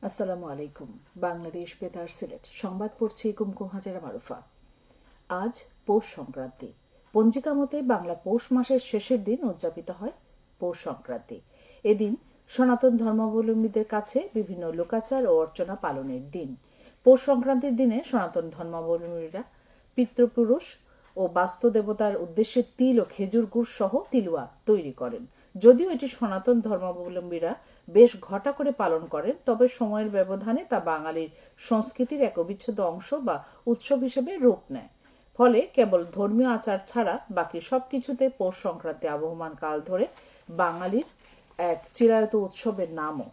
আসসালামু আলাইকুম। বাংলাদেশ বেতার সিলেট সংবাদ পড়ছি কুমকুম হাজেরা মারুফা। আজ পৌষ সংক্রান্তি। পঞ্জিকা মতে বাংলা পৌষ মাসের শেষের দিন উদযাপিত হয় পৌষ সংক্রান্তি। এদিন সনাতন ধর্মাবলম্বীদের কাছে বিভিন্ন লোকাচার ও অর্চনা পালনের দিন। পৌষ সংক্রান্তির দিনে সনাতন ধর্মাবলম্বীরা পিতৃপুরুষ ও বাস্তু দেবতার উদ্দেশ্যে তিল ও খেজুর গুড় সহ তিলুয়া তৈরি করেন। যদিও এটি সনাতন ধর্মাবলম্বীরা বেশ ঘটা করে পালন করেন, তবে সময়ের ব্যবধানে তা বাঙালির সংস্কৃতির এক অবিচ্ছেদ্য অংশ বা উৎসব হিসেবে রূপ নেয়। ফলে কেবল ধর্মীয় আচার ছাড়া বাকি সবকিছুতে পৌষ সংক্রান্তি আবহমান কাল ধরে বাঙালির এক চিরায়ত উৎসবের নামও।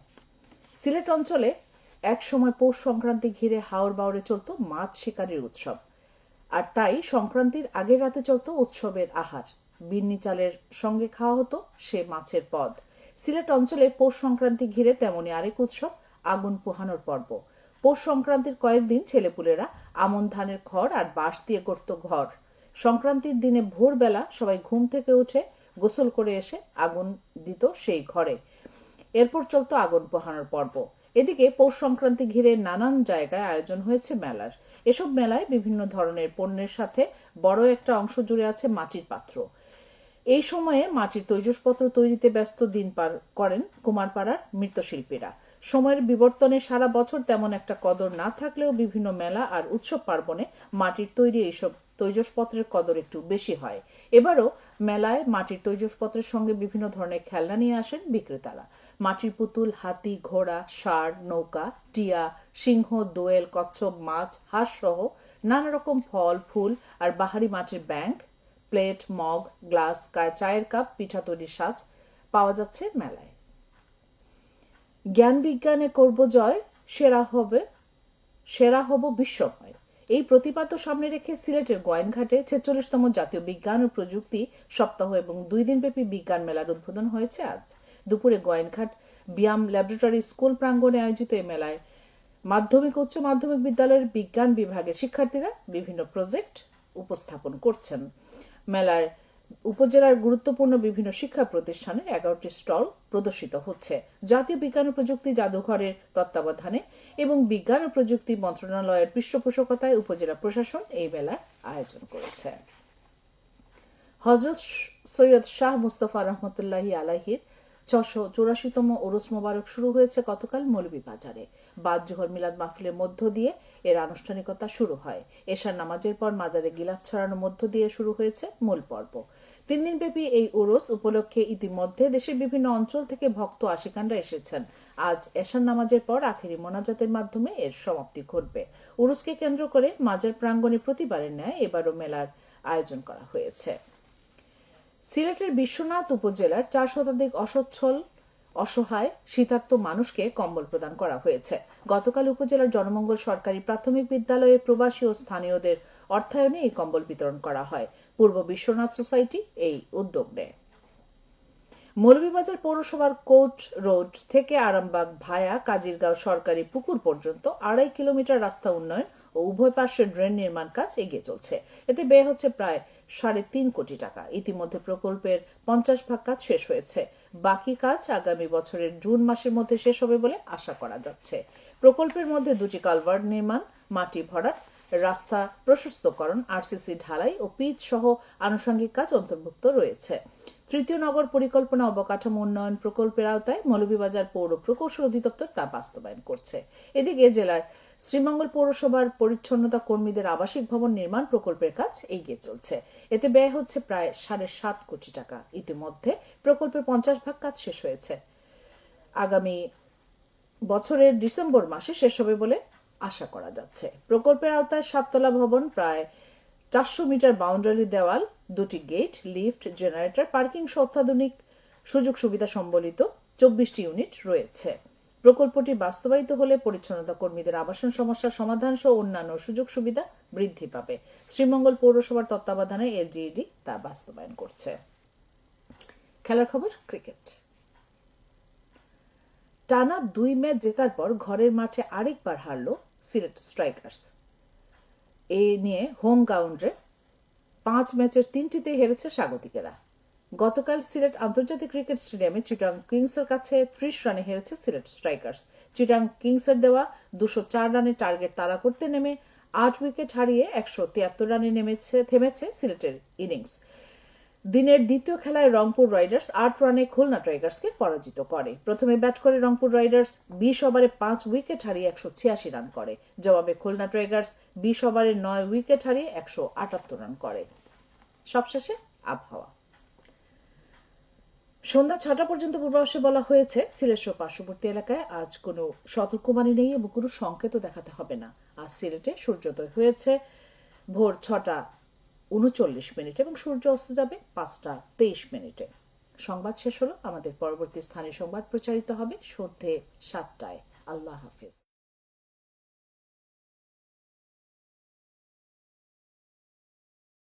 সিলেট অঞ্চলে এক সময় পৌষ সংক্রান্তি ঘিরে হাওর বাওরে চলত মাছ শিকারির উৎসব, আর তাই সংক্রান্তির আগের রাতে চলত উৎসবের আহার। বিন্নি চালের সঙ্গে খাওয়া হতো সে মাছের পদ। সিলেট অঞ্চলে পৌষ সংক্রান্তি ঘিরে তেমনি আরেক উৎসব আগুন পোহানোর পর্ব। পৌষ সংক্রান্তির কয়েকদিন ছেলেপুলেরা আমন ধানের খড় আর বাঁশ দিয়ে করত ঘর। সংক্রান্তির দিনে ভোরবেলা সবাই ঘুম থেকে উঠে গোসল করে এসে আগুন দিত সেই ঘরে। এরপর চলত আগুন পোহানোর পর্ব। এদিকে পৌষ সংক্রান্তি ঘিরে নানান জায়গায় আয়োজন হয়েছে মেলার। এসব মেলায় বিভিন্ন ধরনের পণ্যের সাথে বড় একটা অংশ জুড়ে আছে মাটির পাত্র। এই সময়ে মাটির তৈজসপত্র তৈরিতে ব্যস্ত দিন পার করেন কুমারপাড়ার মৃৎশিল্পীরা। সময়ের বিবর্তনে সারা বছর তেমন একটা কদর না থাকলেও বিভিন্ন মেলা আর উৎসব পার্বণে মাটির তৈরি এইসব তৈজসপত্রের কদর একটু বেশি হয়। এবারও মেলায় মাটির তৈজসপত্রের সঙ্গে বিভিন্ন ধরনের খেলনা নিয়ে আসেন বিক্রেতারা। মাটির পুতুল, হাতি, ঘোড়া, ষাঁড়, নৌকা, টিয়া, সিংহ, দোয়েল, কচ্ছপ, মাছ, হাঁস সহ নানা রকম ফল, ফুল আর বাহারি মাটির ব্যাংক, প্লেট, মগ, গ্লাস, চায়ের কাপ, পিঠা তৈরির সাজ পাওয়া যাচ্ছে মেলায়। জ্ঞান বিজ্ঞানে করব জয়, সেরা হব বিশ্বময়, এই প্রতিপাদ্য সামনে রেখে সিলেটের গোয়াইনঘাটে ৪৬তম জাতীয় বিজ্ঞান ও প্রযুক্তি সপ্তাহ এবং ২ দিনব্যাপী বিজ্ঞান মেলার উদ্বোধন হয়েছে আজ দুপুরে গোয়াইনঘাট ব্যায়াম ল্যাবরেটরি স্কুল প্রাঙ্গণে আয়োজিত এই মেলায় মাধ্যমিক ও উচ্চ মাধ্যমিক বিদ্যালয়ের বিজ্ঞান বিভাগের শিক্ষার্থীরা বিভিন্ন প্রজেক্ট উপস্থাপন করছেন। মেলার উপজেলার গুরুত্বপূর্ণ বিভিন্ন শিক্ষা প্রতিষ্ঠানের ১১টি স্টল প্রদর্শিত হচ্ছে। জাতীয় বিজ্ঞান ও প্রযুক্তি জাদুঘরের তত্ত্বাবধানে এবং বিজ্ঞান ও প্রযুক্তি মন্ত্রণালয়ের পৃষ্ঠপোষকতায় উপজেলা প্রশাসন এই মেলার আয়োজন করেছে। হযরত সৈয়দ শাহ মুস্তাফা রহমতুল্লাহি আলাইহির ৬৮৪তম ওরস মোবারক শুরু হয়েছে গতকাল মৌলভীবাজারে। বাদ জোহর মিলাদ মাহফিলের মধ্য দিয়ে এর আনুষ্ঠানিকতা শুরু হয়। এশার নামাজের পর মাজারে গিলাফ ছড়ানোর মধ্য দিয়ে শুরু হয়েছে মূল পর্ব। ৩ দিনব্যাপী এই ওরস উপলক্ষে ইতিমধ্যে দেশের বিভিন্ন অঞ্চল থেকে ভক্ত আশিকানরা এসেছেন। আজ এশার নামাজের পর আখেরি মোনাজাতের মাধ্যমে এর সমাপ্তি ঘটবে। উরুসকে কেন্দ্র করে মাজার প্রাঙ্গণে প্রতিবারের ন্যায় এবারও মেলার আয়োজন করা হয়েছে। সিলেটের বিশ্বনাথ উপজেলার ৪ শতাধিক অসচ্ছল, অসহায়, শীতার্ত মানুষকে কম্বল প্রদান করা হয়েছে। গতকাল উপজেলার জনমঙ্গল সরকারি প্রাথমিক বিদ্যালয়ে প্রবাসী ও স্থানীয়দের অর্থায়নে এই কম্বল বিতরণ করা হয়। পূর্ব বিশ্বনাথ সোসাইটি এই উদ্যোগ নেয়। মৌলভীবাজার পৌরসভার কোর্ট রোড থেকে আরামবাগ ভায়া কাজিরগাঁও সরকারি পুকুর পর্যন্ত ২.৫ কিলোমিটার রাস্তা উন্নয়ন ও উভয় পার্শ্বে ড্রেন নির্মাণ কাজ এগিয়ে চলছে। এতে ব্যয় হচ্ছে প্রায় ৩.৫ কোটি টাকা। ইতিমধ্যে প্রকল্পের ৫০% কাজ শেষ হয়েছে। বাকি কাজ আগামী বছরের জুন মাসের মধ্যে শেষ হবে বলে আশা করা যাচ্ছে। প্রকল্পের মধ্যে ২টি কালভার্ট নির্মাণ, মাটি ভরাট, রাস্তা প্রশস্তকরণ, আরসিসি ঢালাই ও পিচ সহ আনুষঙ্গিক কাজ অন্তর্ভুক্ত রয়েছে। তৃতীয় নগর পরিকল্পনা অবকাঠামো উন্নয়ন প্রকল্পের আওতায় মৌলভীবাজার পৌর প্রকৌশল অধিদপ্তর তা বাস্তবায়ন করছে। এদিকে জেলার শ্রীমঙ্গল পৌরসভার পরিচ্ছন্নতা কর্মীদের আবাসিক ভবন নির্মাণ প্রকল্পের কাজ এগিয়ে চলছে। এতে ব্যয় হচ্ছে প্রায় ৭.৫ কোটি টাকা। ইতিমধ্যে প্রকল্পের ৫০% কাজ শেষ হয়েছে। আগামী বছরের ডিসেম্বর মাসে শেষ হবে বলে আশা করা যাচ্ছে। প্রকল্পের আওতায় ৭তলা ভবন, প্রায় ৪০০ মিটার বাউন্ডারি দেওয়াল, ২টি গেট, লিফট, জেনারেটর, পার্কিং সহ অত্যাধুনিক সুযোগ সুবিধা সম্বলিত ২৪টি ইউনিট রয়েছে। প্রকল্পটি বাস্তবায়িত হলে পরিচ্ছন্নতা কর্মীদের আবাসন সমস্যার সমাধান সহ অন্যান্য সুযোগ সুবিধা বৃদ্ধি পাবে। শ্রীমঙ্গল পৌরসভার তত্ত্বাবধানে এলজিইডি তা বাস্তবায়ন করছে। খেলার খবর, ক্রিকেট। টানা ২ ম্যাচ জেতার পর ঘরের মাঠে আরেকবার হারল সিলেট স্ট্রাইকার্স। এ নিয়ে হোম গ্রাউন্ডে ৫ ম্যাচের ৩টিতেই হেরেছে স্বাগতিকেরা। গতকাল সিলেট আন্তর্জাতিক ক্রিকেট স্টেডিয়ামে চিটাগং কিংসের কাছে 30 রানে হেরেছে সিলেট স্ট্রাইকার্স। চিটাগং কিংসের দেওয়া 204 রানের টার্গেট তাড়া করতে নেমে 8 উইকেট হারিয়ে 173 রানে থেমেছে সিলেটের ইনিংস। দিনের দ্বিতীয় খেলায় রংপুর রাইডার্স 8 রানে খুলনা টাইগার্সকে পরাজিত করে। প্রথমে ব্যাট করে রংপুর রাইডার্স 20 ওভারে 5 উইকেট হারিয়ে 186 রান করে। জবাবে খুলনা টাইগার্স 20 ওভারে 9 উইকেট হারিয়ে 178 রান করে। সবশেষে আবহাওয়া। সন্ধ্যা 6টা পর্যন্ত পূর্বাভাসে বলা হয়েছে সিলেট সহ পার্শ্ববর্তী এলাকায় আজ কোনো সতর্কবাণী নেই এবং কোনো সংকেতও দেখাতে হবে না। আজ সিলেটে সূর্যোদয় হয়েছে ভোর 6:39 এবং সূর্য অস্ত যাবে 5:23। সংবাদ শেষ হলো। আমাদের পরবর্তী স্থানীয় সংবাদ প্রচারিত হবে সন্ধ্যে 7টায়। আল্লাহ হাফিজ।